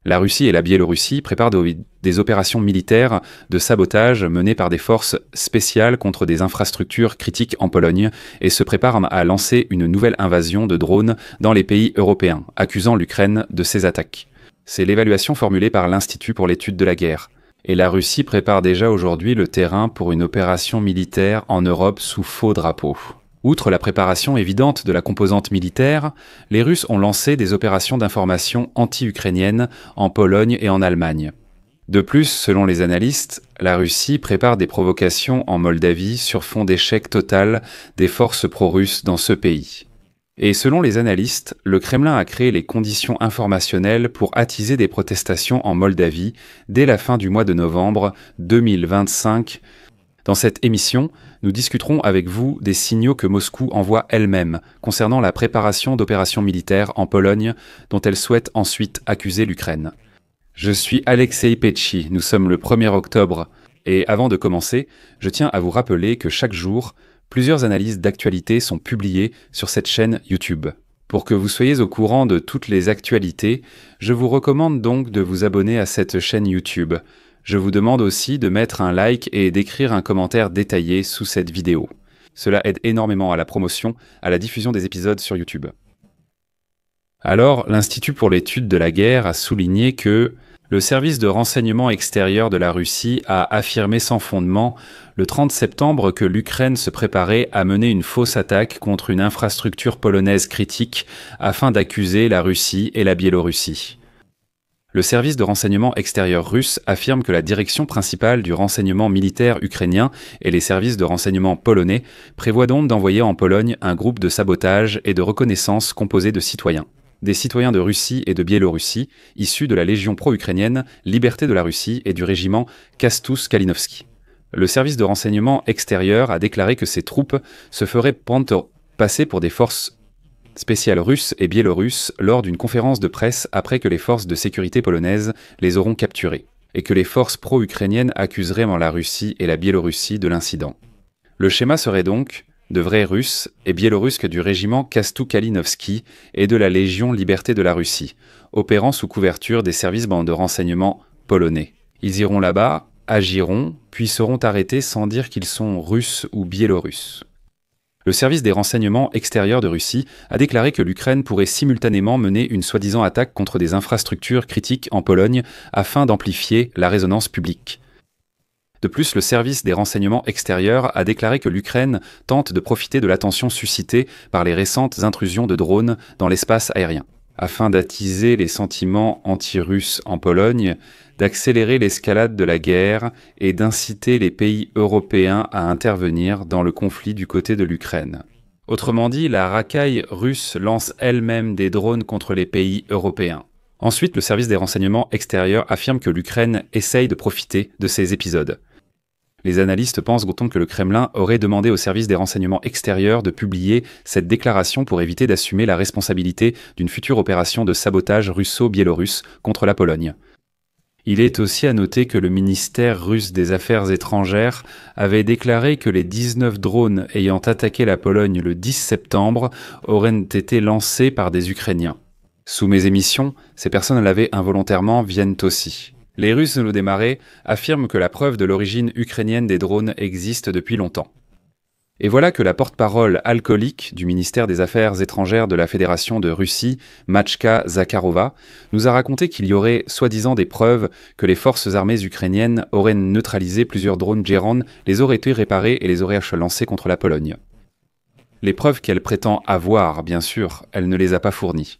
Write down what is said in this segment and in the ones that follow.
La Russie et la Biélorussie préparent des opérations militaires de sabotage menées par des forces spéciales contre des infrastructures critiques en Pologne et se préparent à lancer une nouvelle invasion de drones dans les pays européens, accusant l'Ukraine de ces attaques. C'est l'évaluation formulée par l'Institut pour l'étude de la guerre. Et la Russie prépare déjà aujourd'hui le terrain pour une opération militaire en Europe sous faux drapeau. Outre la préparation évidente de la composante militaire, les Russes ont lancé des opérations d'information anti-ukrainiennes en Pologne et en Allemagne. De plus, selon les analystes, la Russie prépare des provocations en Moldavie sur fond d'échec total des forces pro-russes dans ce pays. Et selon les analystes, le Kremlin a créé les conditions informationnelles pour attiser des protestations en Moldavie dès la fin du mois de novembre 2025. Dans cette émission, nous discuterons avec vous des signaux que Moscou envoie elle-même concernant la préparation d'opérations militaires en Pologne dont elle souhaite ensuite accuser l'Ukraine. Je suis Alexei Petchi, nous sommes le 1er octobre et avant de commencer, je tiens à vous rappeler que chaque jour, plusieurs analyses d'actualité sont publiées sur cette chaîne YouTube. Pour que vous soyez au courant de toutes les actualités, je vous recommande donc de vous abonner à cette chaîne YouTube. Je vous demande aussi de mettre un like et d'écrire un commentaire détaillé sous cette vidéo. Cela aide énormément à la promotion, à la diffusion des épisodes sur YouTube. Alors, l'Institut pour l'étude de la guerre a souligné que le service de renseignement extérieur de la Russie a affirmé sans fondement le 30 septembre que l'Ukraine se préparait à mener une fausse attaque contre une infrastructure polonaise critique afin d'accuser la Russie et la Biélorussie. Le service de renseignement extérieur russe affirme que la direction principale du renseignement militaire ukrainien et les services de renseignement polonais prévoient donc d'envoyer en Pologne un groupe de sabotage et de reconnaissance composé de citoyens. Des citoyens de Russie et de Biélorussie, issus de la Légion pro-ukrainienne Liberté de la Russie et du régiment Kastus-Kalinowski. Le service de renseignement extérieur a déclaré que ces troupes se feraient passer pour des forces spéciales russes et biélorusses lors d'une conférence de presse après que les forces de sécurité polonaises les auront capturées, et que les forces pro-ukrainiennes accuseraient la Russie et la Biélorussie de l'incident. Le schéma serait donc de vrais Russes et Biélorusses du régiment Kastus-Kalinowski et de la Légion Liberté de la Russie, opérant sous couverture des services de renseignement polonais. Ils iront là-bas, agiront, puis seront arrêtés sans dire qu'ils sont Russes ou Biélorusses. Le service des renseignements extérieurs de Russie a déclaré que l'Ukraine pourrait simultanément mener une soi-disant attaque contre des infrastructures critiques en Pologne afin d'amplifier la résonance publique. De plus, le service des renseignements extérieurs a déclaré que l'Ukraine tente de profiter de l'attention suscitée par les récentes intrusions de drones dans l'espace aérien, afin d'attiser les sentiments anti-russes en Pologne, d'accélérer l'escalade de la guerre et d'inciter les pays européens à intervenir dans le conflit du côté de l'Ukraine. Autrement dit, la racaille russe lance elle-même des drones contre les pays européens. Ensuite, le service des renseignements extérieurs affirme que l'Ukraine essaye de profiter de ces épisodes. Les analystes pensent donc que le Kremlin aurait demandé au service des renseignements extérieurs de publier cette déclaration pour éviter d'assumer la responsabilité d'une future opération de sabotage russo-biélorusse contre la Pologne. Il est aussi à noter que le ministère russe des Affaires étrangères avait déclaré que les 19 drones ayant attaqué la Pologne le 10 septembre auraient été lancés par des Ukrainiens. Sous mes émissions, ces personnes lavées involontairement viennent aussi. Les Russes de Lodémaré affirment que la preuve de l'origine ukrainienne des drones existe depuis longtemps. Et voilà que la porte-parole alcoolique du ministère des Affaires étrangères de la Fédération de Russie, Matchka Zakharova, nous a raconté qu'il y aurait soi-disant des preuves que les forces armées ukrainiennes auraient neutralisé plusieurs drones Geron, les auraient été réparés et les auraient lancés contre la Pologne. Les preuves qu'elle prétend avoir, bien sûr, elle ne les a pas fournies.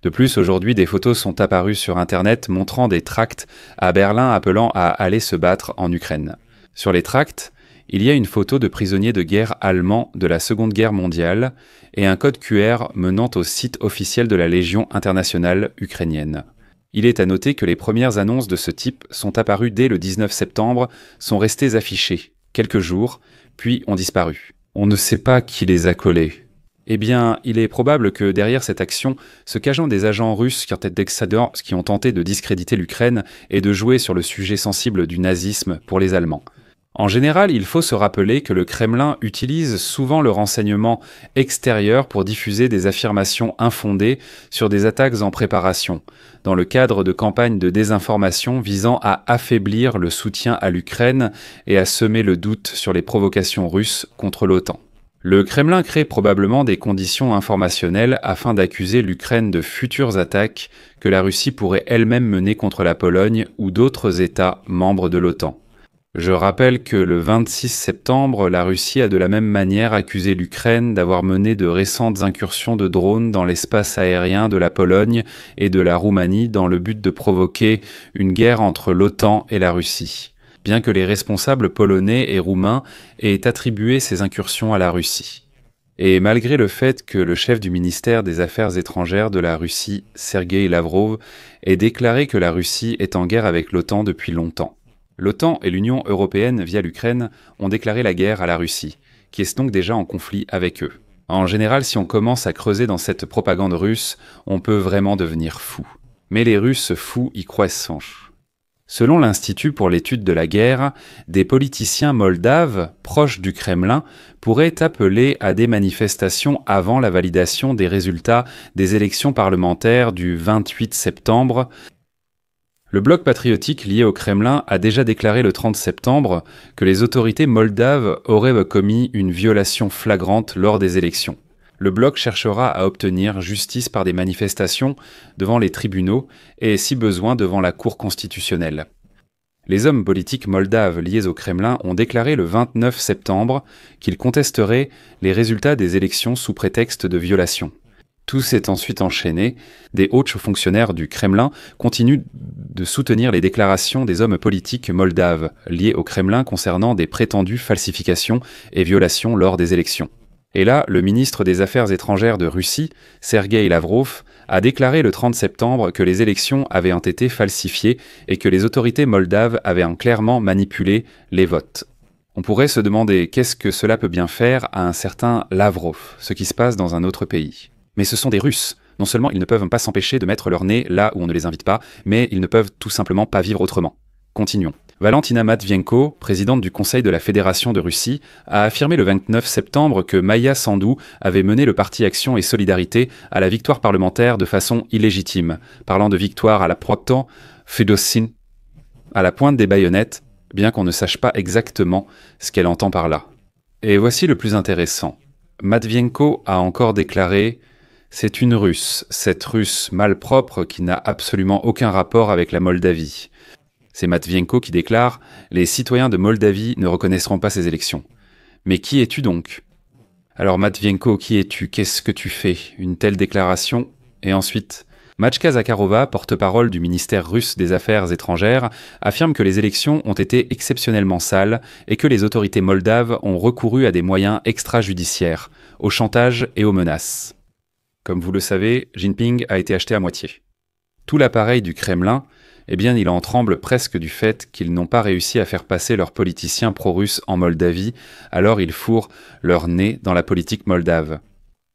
De plus, aujourd'hui, des photos sont apparues sur Internet montrant des tracts à Berlin appelant à aller se battre en Ukraine. Sur les tracts, il y a une photo de prisonniers de guerre allemands de la Seconde Guerre mondiale et un code QR menant au site officiel de la Légion internationale ukrainienne. Il est à noter que les premières annonces de ce type sont apparues dès le 19 septembre, sont restées affichées quelques jours, puis ont disparu. On ne sait pas qui les a collées. Eh bien, il est probable que derrière cette action se cachent des agents russes qui ont tenté de discréditer l'Ukraine et de jouer sur le sujet sensible du nazisme pour les Allemands. En général, il faut se rappeler que le Kremlin utilise souvent le renseignement extérieur pour diffuser des affirmations infondées sur des attaques en préparation, dans le cadre de campagnes de désinformation visant à affaiblir le soutien à l'Ukraine et à semer le doute sur les provocations russes contre l'OTAN. Le Kremlin crée probablement des conditions informationnelles afin d'accuser l'Ukraine de futures attaques que la Russie pourrait elle-même mener contre la Pologne ou d'autres États membres de l'OTAN. Je rappelle que le 26 septembre, la Russie a de la même manière accusé l'Ukraine d'avoir mené de récentes incursions de drones dans l'espace aérien de la Pologne et de la Roumanie dans le but de provoquer une guerre entre l'OTAN et la Russie, bien que les responsables polonais et roumains aient attribué ces incursions à la Russie. Et malgré le fait que le chef du ministère des Affaires étrangères de la Russie, Sergueï Lavrov, ait déclaré que la Russie est en guerre avec l'OTAN depuis longtemps. L'OTAN et l'Union européenne, via l'Ukraine, ont déclaré la guerre à la Russie, qui est donc déjà en conflit avec eux. En général, si on commence à creuser dans cette propagande russe, on peut vraiment devenir fou. Mais les Russes fous y croient sans. Selon l'Institut pour l'étude de la guerre, des politiciens moldaves, proches du Kremlin, pourraient appeler à des manifestations avant la validation des résultats des élections parlementaires du 28 septembre. Le bloc patriotique lié au Kremlin a déjà déclaré le 30 septembre que les autorités moldaves auraient commis une violation flagrante lors des élections. Le bloc cherchera à obtenir justice par des manifestations devant les tribunaux et, si besoin, devant la Cour constitutionnelle. Les hommes politiques moldaves liés au Kremlin ont déclaré le 29 septembre qu'ils contesteraient les résultats des élections sous prétexte de violation. Tout s'est ensuite enchaîné. Des hauts fonctionnaires du Kremlin continuent de soutenir les déclarations des hommes politiques moldaves liés au Kremlin concernant des prétendues falsifications et violations lors des élections. Et là, le ministre des Affaires étrangères de Russie, Sergueï Lavrov, a déclaré le 30 septembre que les élections avaient été falsifiées et que les autorités moldaves avaient clairement manipulé les votes. On pourrait se demander qu'est-ce que cela peut bien faire à un certain Lavrov, ce qui se passe dans un autre pays. Mais ce sont des Russes. Non seulement ils ne peuvent pas s'empêcher de mettre leur nez là où on ne les invite pas, mais ils ne peuvent tout simplement pas vivre autrement. Continuons. Valentina Matvienko, présidente du Conseil de la Fédération de Russie, a affirmé le 29 septembre que Maya Sandu avait mené le parti Action et Solidarité à la victoire parlementaire de façon illégitime, parlant de victoire à la proto Fedossin, à la pointe des baïonnettes, bien qu'on ne sache pas exactement ce qu'elle entend par là. Et voici le plus intéressant. Matvienko a encore déclaré « C'est une Russe, cette Russe malpropre qui n'a absolument aucun rapport avec la Moldavie ». C'est Matvienko qui déclare « Les citoyens de Moldavie ne reconnaîtront pas ces élections ». Mais qui es-tu donc? Alors Matvienko, qui es-tu? Qu'est-ce que tu fais? Une telle déclaration? Et ensuite, Majka Zakharova, porte-parole du ministère russe des Affaires étrangères, affirme que les élections ont été exceptionnellement sales et que les autorités moldaves ont recouru à des moyens extrajudiciaires, au chantage et aux menaces. Comme vous le savez, Jinping a été acheté à moitié. Tout l'appareil du Kremlin, eh bien, il en tremble presque du fait qu'ils n'ont pas réussi à faire passer leurs politiciens pro-russes en Moldavie, alors ils fourrent leur nez dans la politique moldave.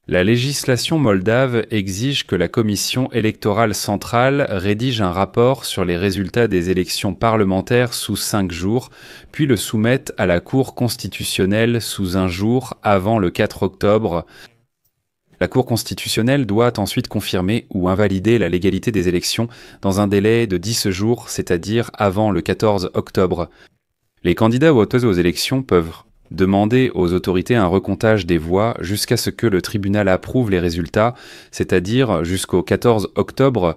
La législation moldave exige que la Commission électorale centrale rédige un rapport sur les résultats des élections parlementaires sous 5 jours, puis le soumette à la Cour constitutionnelle sous 1 jour avant le 4 octobre. La Cour constitutionnelle doit ensuite confirmer ou invalider la légalité des élections dans un délai de 10 jours, c'est-à-dire avant le 14 octobre. Les candidats ou voteuses aux élections peuvent demander aux autorités un recomptage des voix jusqu'à ce que le tribunal approuve les résultats, c'est-à-dire jusqu'au 14 octobre.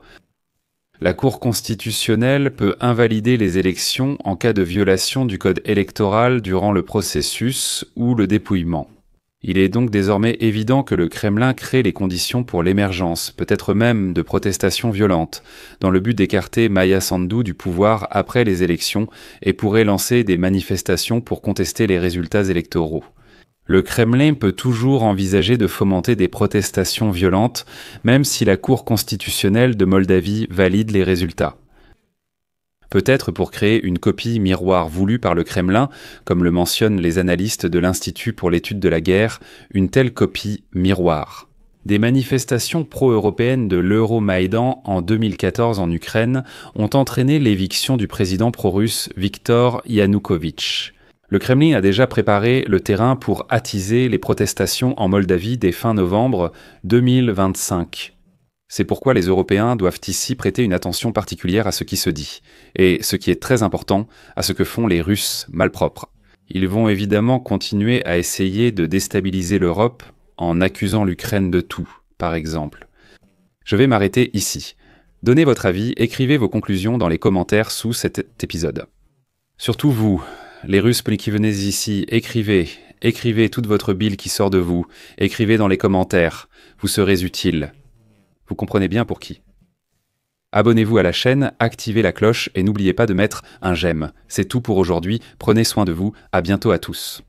La Cour constitutionnelle peut invalider les élections en cas de violation du code électoral durant le processus ou le dépouillement. Il est donc désormais évident que le Kremlin crée les conditions pour l'émergence, peut-être même de protestations violentes, dans le but d'écarter Maya Sandu du pouvoir après les élections et pourrait lancer des manifestations pour contester les résultats électoraux. Le Kremlin peut toujours envisager de fomenter des protestations violentes, même si la Cour constitutionnelle de Moldavie valide les résultats. Peut-être pour créer une copie miroir voulue par le Kremlin, comme le mentionnent les analystes de l'Institut pour l'étude de la guerre, une telle copie miroir. Des manifestations pro-européennes de l'Euromaïdan en 2014 en Ukraine ont entraîné l'éviction du président pro-russe Viktor Yanukovych. Le Kremlin a déjà préparé le terrain pour attiser les protestations en Moldavie dès fin novembre 2025. C'est pourquoi les Européens doivent ici prêter une attention particulière à ce qui se dit, et ce qui est très important, à ce que font les Russes malpropres. Ils vont évidemment continuer à essayer de déstabiliser l'Europe en accusant l'Ukraine de tout, par exemple. Je vais m'arrêter ici. Donnez votre avis, écrivez vos conclusions dans les commentaires sous cet épisode. Surtout vous, les Russes qui venez ici, écrivez toute votre bile qui sort de vous, écrivez dans les commentaires, vous serez utile. Vous comprenez bien pour qui. Abonnez-vous à la chaîne, activez la cloche et n'oubliez pas de mettre un j'aime. C'est tout pour aujourd'hui, prenez soin de vous, à bientôt à tous.